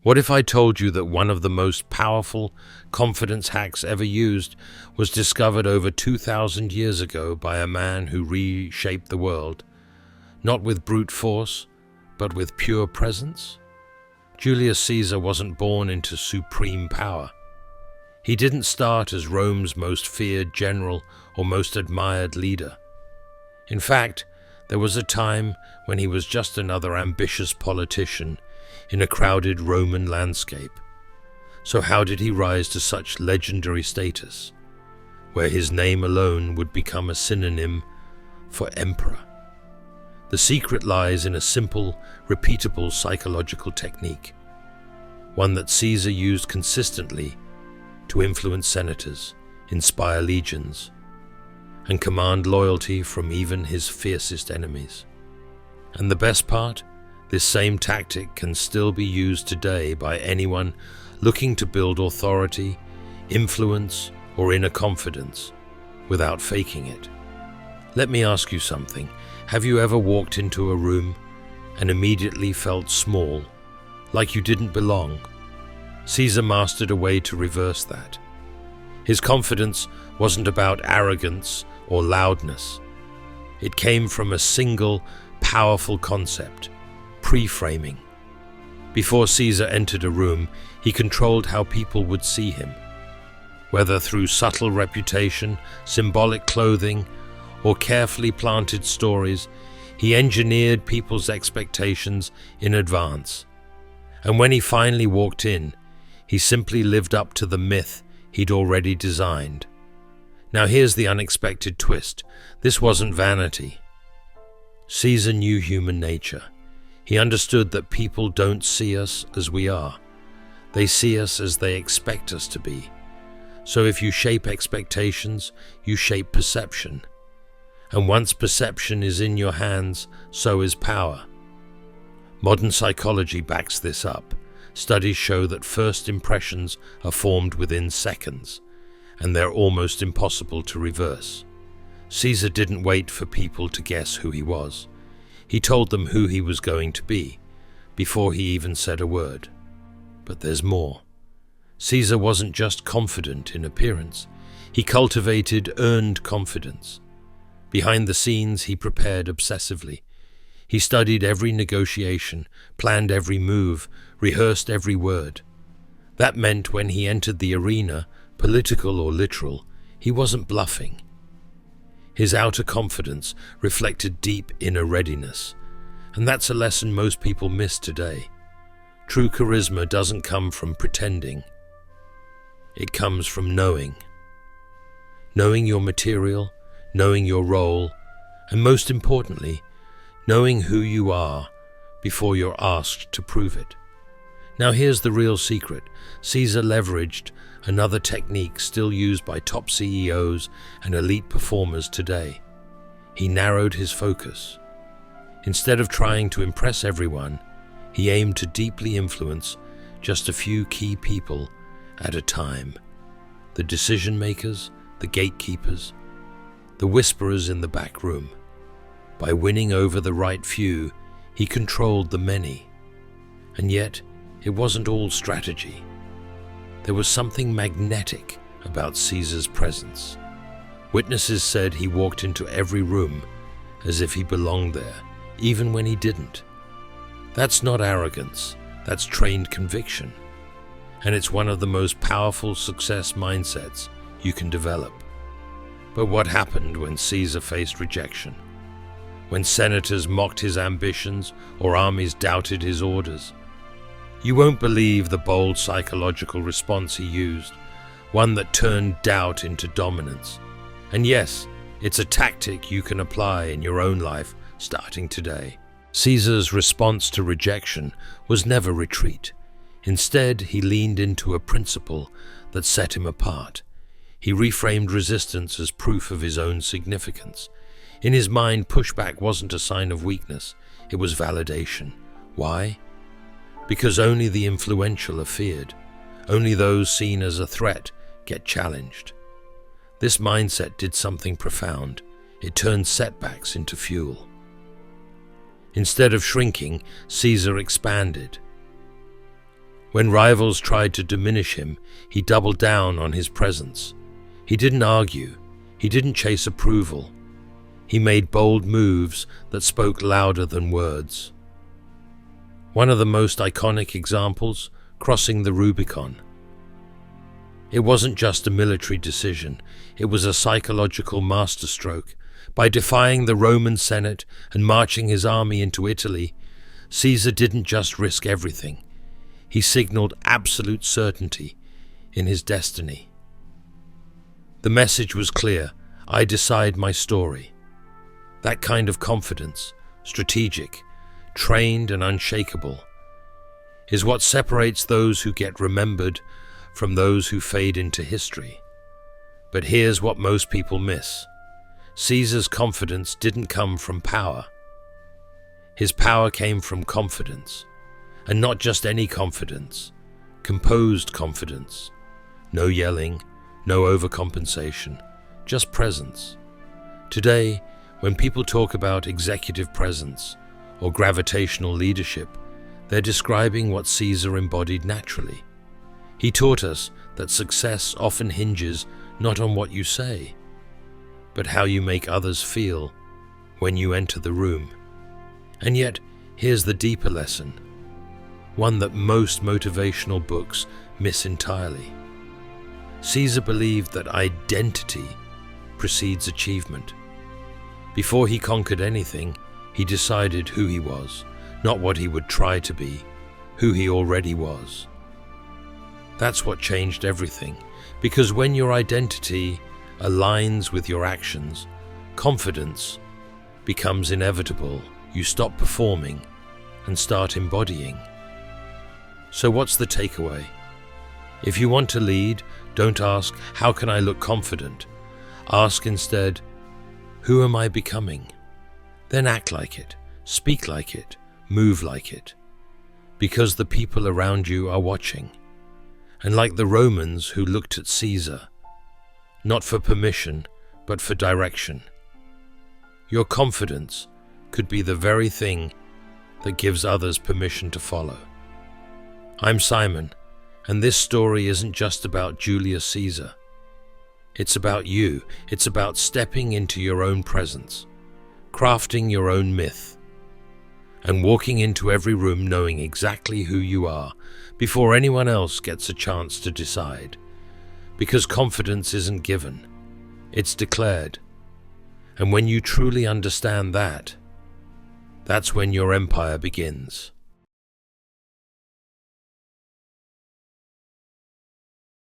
What if I told you that one of the most powerful confidence hacks ever used was discovered over 2,000 years ago by a man who reshaped the world, not with brute force, but with pure presence? Julius Caesar wasn't born into supreme power. He didn't start as Rome's most feared general or most admired leader. In fact, there was a time when he was just another ambitious politician in a crowded Roman landscape. So how did he rise to such legendary status, where his name alone would become a synonym for emperor? The secret lies in a simple, repeatable psychological technique, one that Caesar used consistently to influence senators, inspire legions, and command loyalty from even his fiercest enemies. And the best part? This same tactic can still be used today by anyone looking to build authority, influence, or inner confidence without faking it. Let me ask you something. Have you ever walked into a room and immediately felt small, like you didn't belong? Caesar mastered a way to reverse that. His confidence wasn't about arrogance or loudness. It came from a single, powerful concept: pre-framing. Before Caesar entered a room, he controlled how people would see him. Whether through subtle reputation, symbolic clothing, or carefully planted stories, he engineered people's expectations in advance. And when he finally walked in, he simply lived up to the myth he'd already designed. Now here's the unexpected twist. This wasn't vanity. Caesar knew human nature. He understood that people don't see us as we are. They see us as they expect us to be. So if you shape expectations, you shape perception. And once perception is in your hands, so is power. Modern psychology backs this up. Studies show that first impressions are formed within seconds, and they're almost impossible to reverse. Caesar didn't wait for people to guess who he was. He told them who he was going to be, before he even said a word. But there's more. Caesar wasn't just confident in appearance. He cultivated earned confidence. Behind the scenes, he prepared obsessively. He studied every negotiation, planned every move, rehearsed every word. That meant when he entered the arena, political or literal, he wasn't bluffing. His outer confidence reflected deep inner readiness, and that's a lesson most people miss today. True charisma doesn't come from pretending. It comes from knowing. Knowing your material, knowing your role, and most importantly, knowing who you are before you're asked to prove it. Now here's the real secret. Caesar leveraged another technique still used by top CEOs and elite performers today. He narrowed his focus. Instead of trying to impress everyone, he aimed to deeply influence just a few key people at a time. The decision makers, the gatekeepers, the whisperers in the back room. By winning over the right few, he controlled the many. And yet, it wasn't all strategy. There was something magnetic about Caesar's presence. Witnesses said he walked into every room as if he belonged there, even when he didn't. That's not arrogance, that's trained conviction. And it's one of the most powerful success mindsets you can develop. But what happened when Caesar faced rejection? When senators mocked his ambitions or armies doubted his orders? You won't believe the bold psychological response he used, one that turned doubt into dominance. And yes, it's a tactic you can apply in your own life starting today. Caesar's response to rejection was never retreat. Instead, he leaned into a principle that set him apart. He reframed resistance as proof of his own significance. In his mind, pushback wasn't a sign of weakness, it was validation. Why? Because only the influential are feared. Only those seen as a threat get challenged. This mindset did something profound. It turned setbacks into fuel. Instead of shrinking, Caesar expanded. When rivals tried to diminish him, he doubled down on his presence. He didn't argue. He didn't chase approval. He made bold moves that spoke louder than words. One of the most iconic examples, crossing the Rubicon. It wasn't just a military decision, it was a psychological masterstroke. By defying the Roman Senate and marching his army into Italy, Caesar didn't just risk everything. He signaled absolute certainty in his destiny. The message was clear: I decide my story. That kind of confidence, strategic, trained and unshakable, is what separates those who get remembered from those who fade into history. But here's what most people miss. Caesar's confidence didn't come from power. His power came from confidence, and not just any confidence, composed confidence. No yelling, no overcompensation, just presence. Today, when people talk about executive presence or gravitational leadership, they're describing what Caesar embodied naturally. He taught us that success often hinges not on what you say, but how you make others feel when you enter the room. And yet, here's the deeper lesson, one that most motivational books miss entirely. Caesar believed that identity precedes achievement. Before he conquered anything, he decided who he was, not what he would try to be, who he already was. That's what changed everything, because when your identity aligns with your actions, confidence becomes inevitable. You stop performing and start embodying. So what's the takeaway? If you want to lead, don't ask, how can I look confident? Ask instead, who am I becoming? Then act like it, speak like it, move like it. Because the people around you are watching. And like the Romans who looked at Caesar, not for permission, but for direction. Your confidence could be the very thing that gives others permission to follow. I'm Simon, and this story isn't just about Julius Caesar. It's about you. It's about stepping into your own presence, crafting your own myth, and walking into every room knowing exactly who you are before anyone else gets a chance to decide. Because confidence isn't given, it's declared. And when you truly understand that, that's when your empire begins.